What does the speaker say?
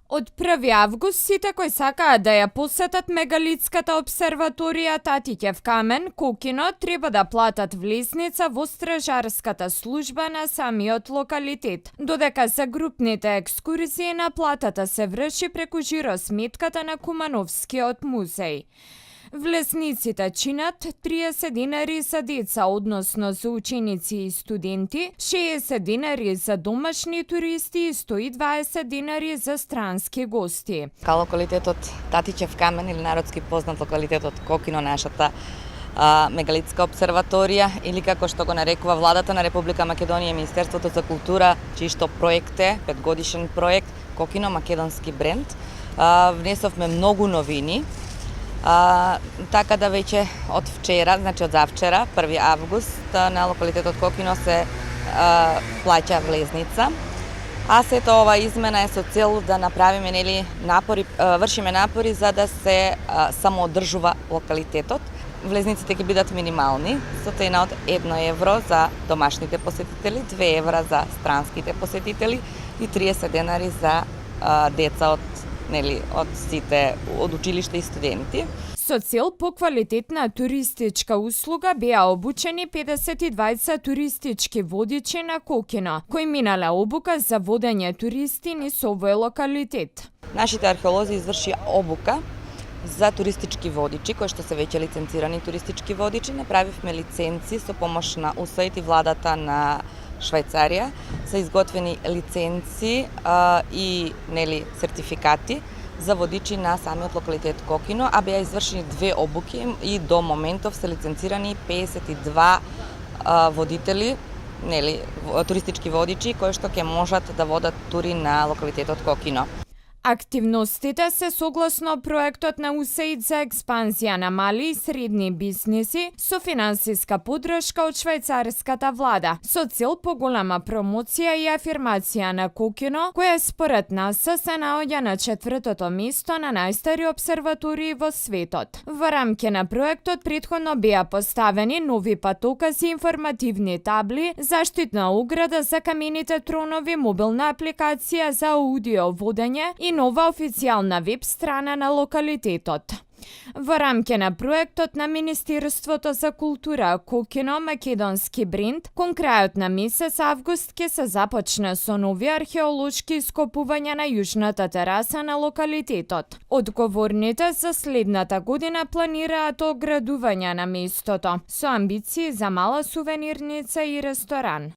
Од 1 август сите кои сакаат да ја посетат мегалитската обсерваторија Татиќев камен, Кокино, треба да платат влезница во стражарската служба на самиот локалитет, додека за групните екскурзии наплатата се врши преку жиросметката на Кумановскиот музеј. Влезниците чинат 30 динари за деца, односно за ученици и студенти, 60 динари за домашни туристи и 120 динари за странски гости. Локалитетот Татиќев камен или народски познат локалитетот Кокино, нашата мегалитска обсерваторија, или како што го нарекува владата на Република Македонија и Министерството за култура, чиј што проект е 5-годишен проект Кокино македонски бренд. Внесовме многу новини. Така да веќе од вчера, значи од завчера, 1 август, на локалитетот Кокино се плаќа влезница. А сето ова измена е со цел да направиме напори, вршиме напори за да се самоодржува локалитетот. Влезниците ќе бидат минимални, со цена од 1 евро за домашните посетители, 2 евра за странските посетители и 30 денари за деца од училиште и студенти. Со цел поквалитетна туристичка услуга беа обучени 52 туристички водичи на Кокино, кои минале обука за водење туристи низ овој локалитет. Нашите археолози извршија обука за туристички водичи, кои што се веќе лиценцирани туристички водичи. Направивме лиценци со помош на УСАИД и владата на Швајцарија. Се изготвени лиценци и сертификати за водичи на самиот локалитет Кокино, а беа извршени 2 обуки и до моментов се лиценцирани 52 водители, туристички водичи кои што ќе можат да водат тури на локалитетот Кокино. Активностите се согласно проектот на УСАИД за експанзија на мали и средни бизниси со финансиска поддршка од швајцарската влада, со цел поголема промоција и афирмација на Кокино, која според нас се наоѓа на 4-то место на најстари обсерватории во светот. Во рамки на проектот претходно беа поставени нови патокази, информативни табли, заштитна ограда за камените тронови, мобилна апликација за аудио водење и нова официјална веб страна на локалитетот. Во рамки на проектот на Министерството за култура Кокино македонски бренд, кон крајот на месец август ќе се започне со нови археолошки ископувања на јужната тераса на локалитетот. Одговорните за следната година планираат оградување на местото, со амбиции за мала сувенирница и ресторан.